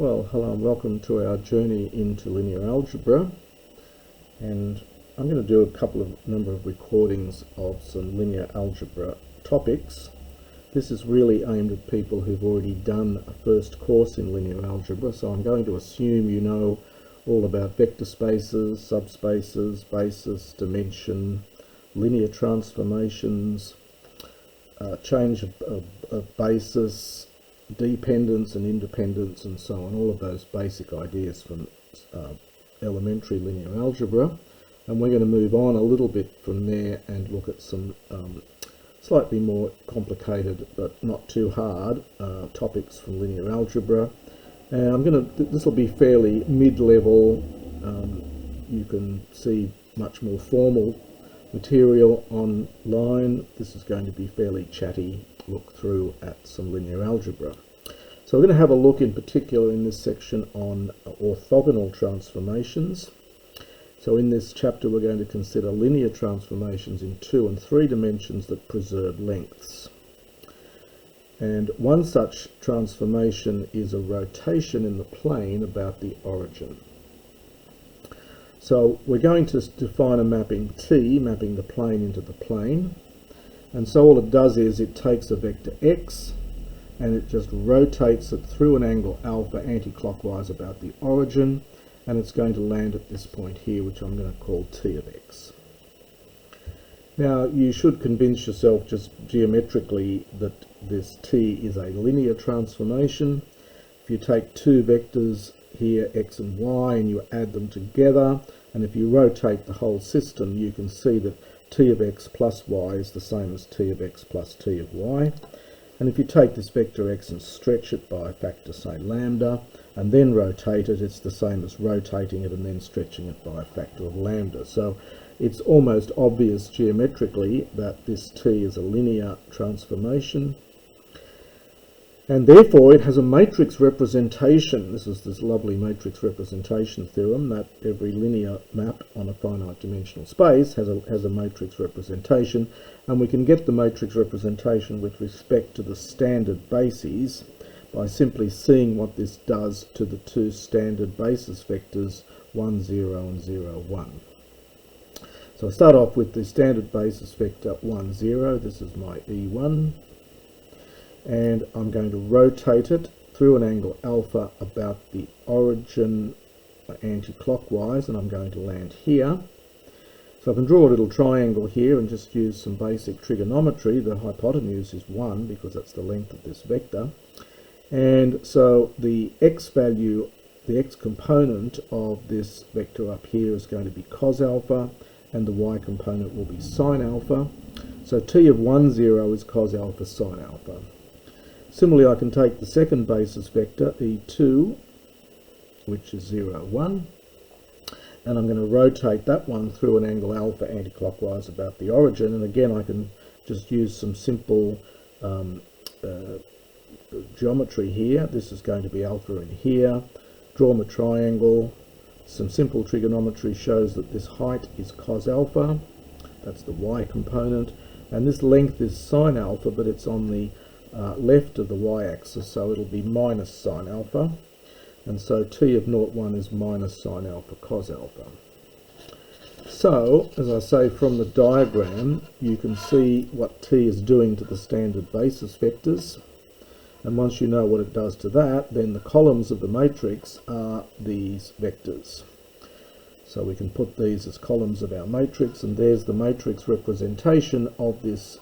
Well, hello and welcome to our journey into linear algebra, and I'm going to do a number of recordings of some linear algebra topics. This is really aimed at people who've already done a first course in linear algebra, so I'm going to assume you know all about vector spaces, subspaces, basis, dimension, linear transformations, change of basis, dependence and independence, and so on, all of those basic ideas from elementary linear algebra. And we're going to move on a little bit from there and look at some slightly more complicated but not too hard topics from linear algebra. And this will be fairly mid-level. You can see much more formal material online. This is going to be fairly chatty look through at some linear algebra. So we're going to have a look in particular in this section on orthogonal transformations. So in this chapter we're going to consider linear transformations in 2 and 3 dimensions that preserve lengths. And one such transformation is a rotation in the plane about the origin. So we're going to define a mapping T, mapping the plane into the plane. And so all it does is it takes a vector x and it just rotates it through an angle alpha anti-clockwise about the origin, and it's going to land at this point here, which I'm going to call T of x. Now you should convince yourself just geometrically that this T is a linear transformation. If you take two vectors here, x and y, and you add them together, and if you rotate the whole system, you can see that t of x plus y is the same as t of x plus t of y. And if you take this vector x and stretch it by a factor, say lambda, and then rotate it, it's the same as rotating it and then stretching it by a factor of lambda. So it's almost obvious geometrically that this t is a linear transformation. And therefore it has a matrix representation. This is this lovely matrix representation theorem that every linear map on a finite dimensional space has a matrix representation, and we can get the matrix representation with respect to the standard bases by simply seeing what this does to the two standard basis vectors 1, 0 and 0, 1. So I start off with the standard basis vector 1, 0. This is my E1. And I'm going to rotate it through an angle alpha about the origin anti-clockwise, and I'm going to land here. So I can draw a little triangle here and just use some basic trigonometry. The hypotenuse is 1 because that's the length of this vector. And so the x value, the x component of this vector up here is going to be cos alpha, and the y component will be sine alpha. So t of 1, 0 is cos alpha sine alpha. Similarly, I can take the second basis vector, E2, which is 0, 1, and I'm going to rotate that one through an angle alpha anti-clockwise about the origin, and again I can just use some simple geometry here. This is going to be alpha in here. Draw my triangle. Some simple trigonometry shows that this height is cos alpha, that's the y component, and this length is sine alpha, but it's on the left of the y-axis, so it'll be minus sine alpha, and so t of 0, 1 is minus sine alpha cos alpha. So, as I say, from the diagram you can see what t is doing to the standard basis vectors, and once you know what it does to that, then the columns of the matrix are these vectors. So we can put these as columns of our matrix, and there's the matrix representation of this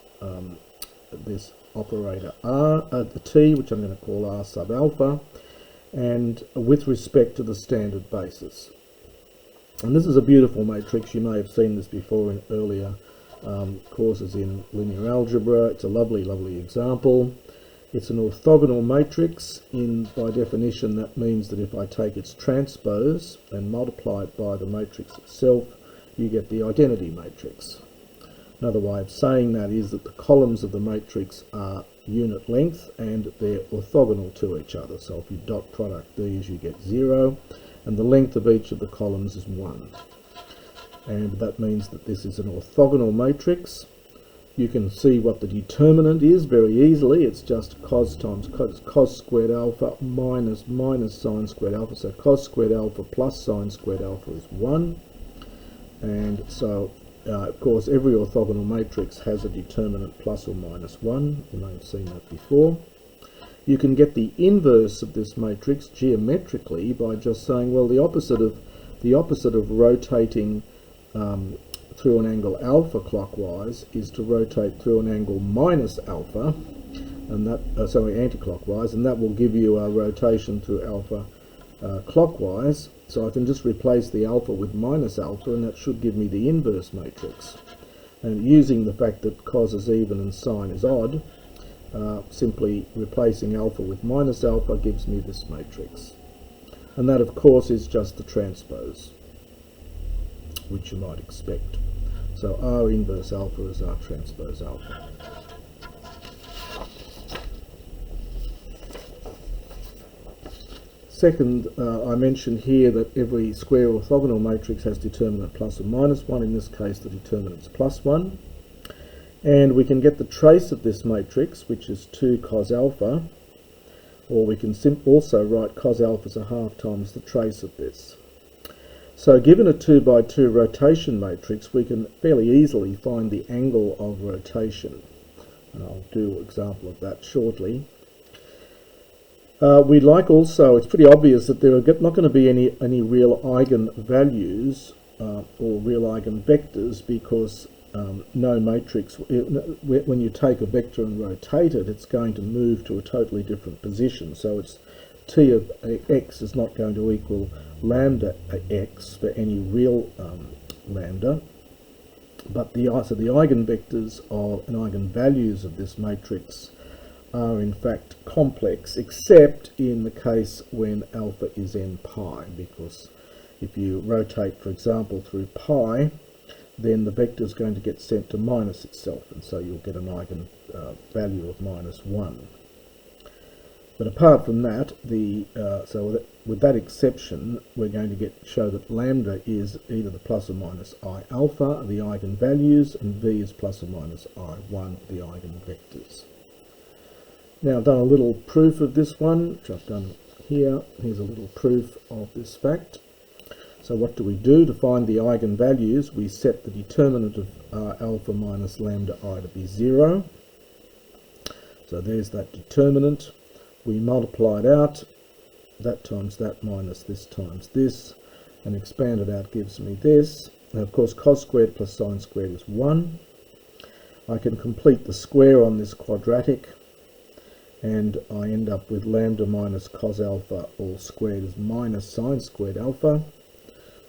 this operator R, the T, which I'm going to call R sub alpha, and with respect to the standard basis. And this is a beautiful matrix. You may have seen this before in earlier courses in linear algebra. It's a lovely, lovely example. It's an orthogonal matrix. By definition, that means that if I take its transpose and multiply it by the matrix itself, you get the identity matrix. Another way of saying that is that the columns of the matrix are unit length and they're orthogonal to each other. So if you dot product these, you get 0, and the length of each of the columns is 1. And that means that this is an orthogonal matrix. You can see what the determinant is very easily. It's just cos times cos squared alpha minus sine squared alpha. So cos squared alpha plus sine squared alpha is 1. And so, of course, every orthogonal matrix has a determinant plus or minus 1. You may have seen that before. You can get the inverse of this matrix geometrically by just saying, well, the opposite of rotating through an angle alpha clockwise is to rotate through an angle minus alpha, and that anti-clockwise, and that will give you a rotation through alpha clockwise. So I can just replace the alpha with minus alpha, and that should give me the inverse matrix. And using the fact that cos is even and sine is odd, simply replacing alpha with minus alpha gives me this matrix. And that, of course, is just the transpose, which you might expect. So R inverse alpha is R transpose alpha. Second, I mentioned here that every square orthogonal matrix has determinant plus or minus 1. In this case, the determinant's plus 1. And we can get the trace of this matrix, which is 2 cos alpha, or we can also write cos alpha as a half times the trace of this. So given a 2 by 2 rotation matrix, we can fairly easily find the angle of rotation. And I'll do an example of that shortly. We'd like also, it's pretty obvious that there are not going to be any real eigenvalues or real eigenvectors, because no matrix, when you take a vector and rotate it, it's going to move to a totally different position. So it's t of x is not going to equal lambda x for any real lambda, but the eigenvectors and eigenvalues of this matrix are in fact complex, except in the case when alpha is n pi, because if you rotate, for example, through pi, then the vector is going to get sent to minus itself, and so you'll get an eigenvalue of minus 1. But apart from that, with that exception, we're going to show that lambda is either the plus or minus I alpha, the eigenvalues, and v is plus or minus I1, the eigenvectors. Now I've done a little proof of this one, which I've done here. Here's a little proof of this fact. So what do we do to find the eigenvalues? We set the determinant of alpha minus lambda I to be 0. So there's that determinant. We multiply it out, that times that minus this times this, and expand it out gives me this. Now, of course, cos squared plus sine squared is 1. I can complete the square on this quadratic, and I end up with lambda minus cos alpha all squared is minus sine squared alpha.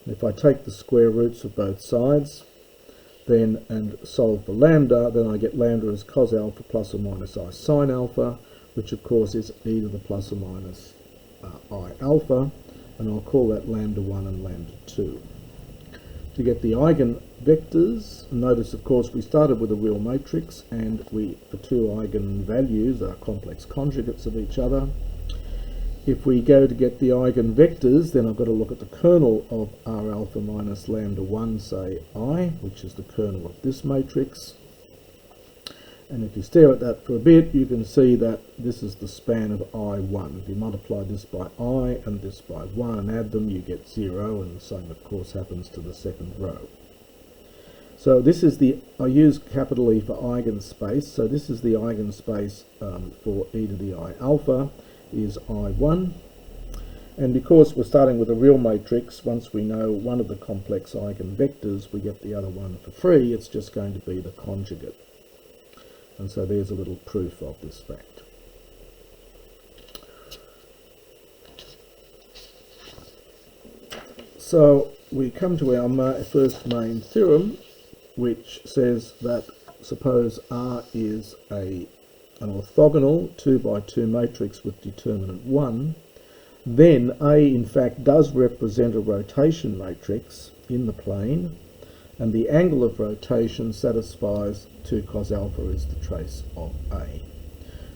And if I take the square roots of both sides, and solve for lambda, then I get lambda as cos alpha plus or minus I sine alpha, which of course is e to the plus or minus I alpha, and I'll call that lambda 1 and lambda 2. To get the eigenvectors, notice of course we started with a real matrix, and the two eigenvalues are complex conjugates of each other. If we go to get the eigenvectors, then I've got to look at the kernel of R alpha minus lambda 1, say I, which is the kernel of this matrix. And if you stare at that for a bit, you can see that this is the span of I1. If you multiply this by I and this by 1 and add them, you get 0, and the same of course happens to the second row. So this is I use capital E for eigenspace, so this is the eigenspace for e to the I alpha is I1. And because we're starting with a real matrix, once we know one of the complex eigenvectors, we get the other one for free. It's just going to be the conjugate. And so there's a little proof of this fact. So we come to our first main theorem, which says that suppose R is an orthogonal 2 by 2 matrix with determinant 1, then A in fact does represent a rotation matrix in the plane, and the angle of rotation satisfies 2 cos alpha is the trace of A.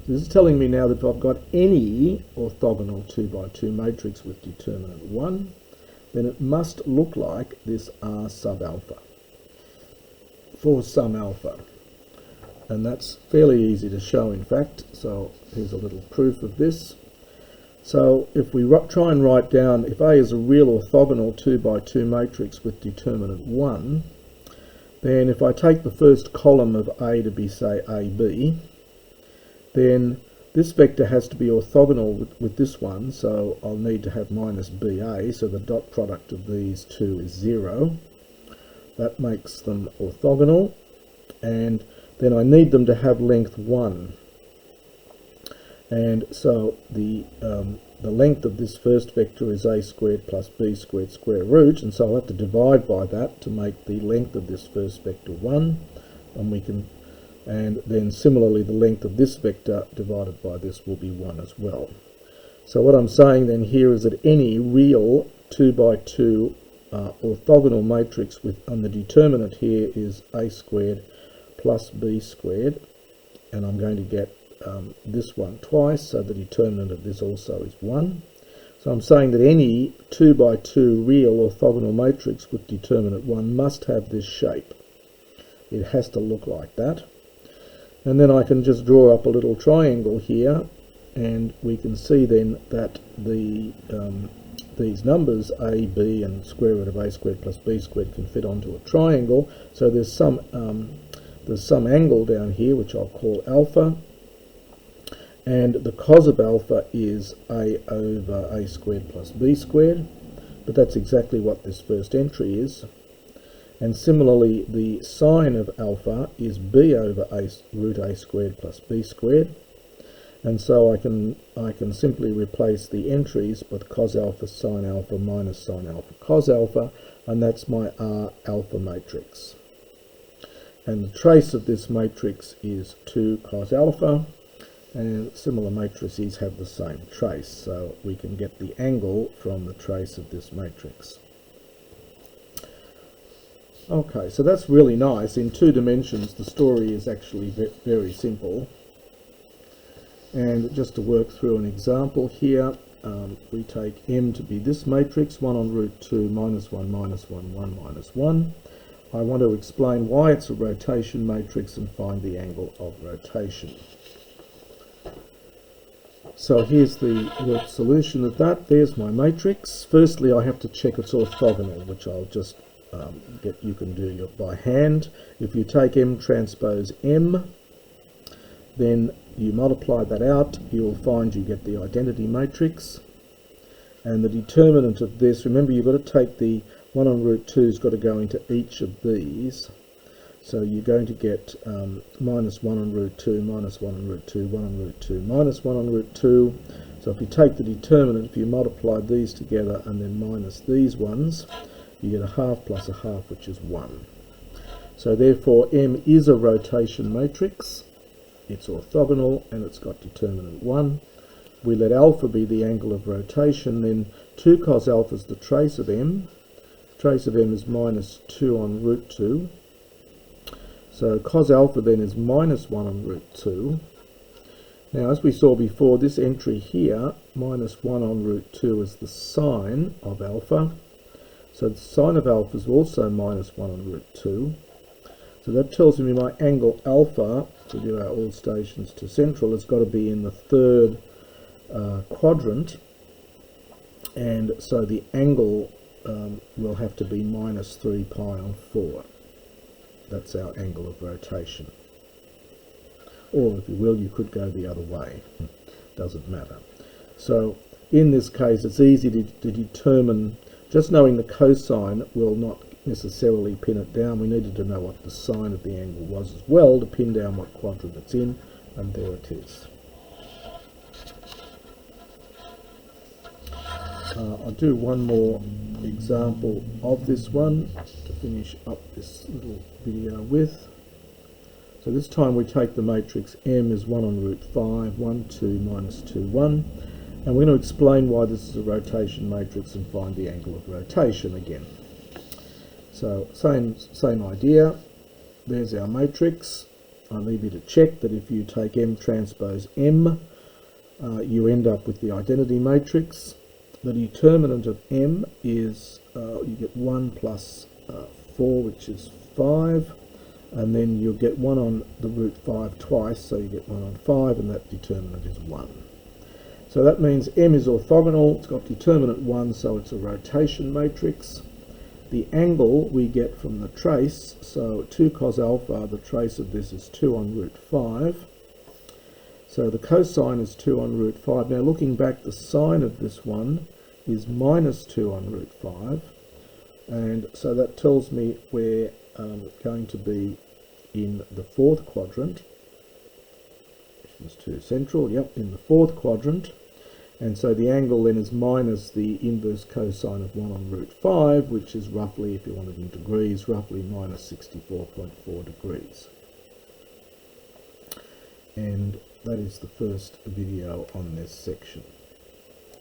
This is telling me now that if I've got any orthogonal 2 by 2 matrix with determinant 1, then it must look like this R sub alpha for some alpha. and that's fairly easy to show, in fact. So here's a little proof of this. So if we try and write down, if A is a real orthogonal 2 by 2 matrix with determinant 1, then if I take the first column of A to be, say, AB, then this vector has to be orthogonal with this one, so I'll need to have minus BA, so the dot product of these two is 0. That makes them orthogonal, and then I need them to have length 1. And so the length of this first vector is a squared plus b squared square root, and so I'll have to divide by that to make the length of this first vector 1, and then similarly the length of this vector divided by this will be 1 as well. So what I'm saying then here is that any real 2 by 2 orthogonal matrix on the determinant here is a squared plus b squared, and I'm going to get this one twice, so the determinant of this also is 1. So I'm saying that any 2 by 2 real orthogonal matrix with determinant 1 must have this shape. It has to look like that. And then I can just draw up a little triangle here, and we can see then that these numbers a, b, and square root of a squared plus b squared can fit onto a triangle. So there's some angle down here which I'll call alpha, and the cos of alpha is a over a squared plus b squared, but that's exactly what this first entry is. And similarly, the sine of alpha is b over a root a squared plus b squared. And so I can simply replace the entries with cos alpha sine alpha minus sine alpha cos alpha, and that's my R alpha matrix. And the trace of this matrix is 2 cos alpha, and similar matrices have the same trace, so we can get the angle from the trace of this matrix. Okay, so that's really nice. In 2 dimensions, the story is actually very simple. And just to work through an example here, we take M to be this matrix, 1 on root 2, minus 1, minus 1, 1, minus 1. I want to explain why it's a rotation matrix and find the angle of rotation. So here's the worked solution of that. There's my matrix. Firstly, I have to check it's orthogonal, which I'll just you can do by hand. If you take M transpose M, then you multiply that out, you'll find you get the identity matrix. And the determinant of this, remember you've got to take the 1 on root 2 has got to go into each of these. So you're going to get minus 1 on root 2, minus 1 on root 2, 1 on root 2, minus 1 on root 2. So if you take the determinant, if you multiply these together and then minus these ones, you get a half plus a half, which is 1. So therefore M is a rotation matrix. It's orthogonal and it's got determinant 1. We let alpha be the angle of rotation, then 2 cos alpha is the trace of M. Trace of M is minus 2 on root 2. So cos alpha then is minus 1 on root 2. Now as we saw before, this entry here, minus 1 on root 2 is the sine of alpha. So the sine of alpha is also minus 1 on root 2. So that tells me my angle alpha, to do our all stations to central, has got to be in the third quadrant. And so the angle will have to be minus 3 pi on 4. That's our angle of rotation. Or if you will, you could go the other way. Doesn't matter. So in this case, it's easy to determine. Just knowing the cosine will not necessarily pin it down. We needed to know what the sine of the angle was as well to pin down what quadrant it's in, and there it is. I'll do one more example of this one to finish up this little video with. So this time we take the matrix M is 1 on root 5, 1, 2, minus 2, 1. And we're going to explain why this is a rotation matrix and find the angle of rotation again. So same idea. There's our matrix. I leave you to check that if you take M transpose M, you end up with the identity matrix. The determinant of M is, you get 1 plus 4, which is 5. and then you'll get 1 on the root 5 twice, so you get 1 on 5, and that determinant is 1. So that means M is orthogonal. It's got determinant 1, so it's a rotation matrix. The angle we get from the trace, so 2 cos alpha, the trace of this is 2 on root 5. So the cosine is 2 on root 5. Now looking back, the sine of this one is minus 2 on root 5. And so that tells me we're going to be in the fourth quadrant, which is 2 central, yep, in the fourth quadrant. And so the angle then is minus the inverse cosine of 1 on root 5, which is roughly, if you want it in degrees, roughly minus 64.4 degrees. And that is the first video on this section.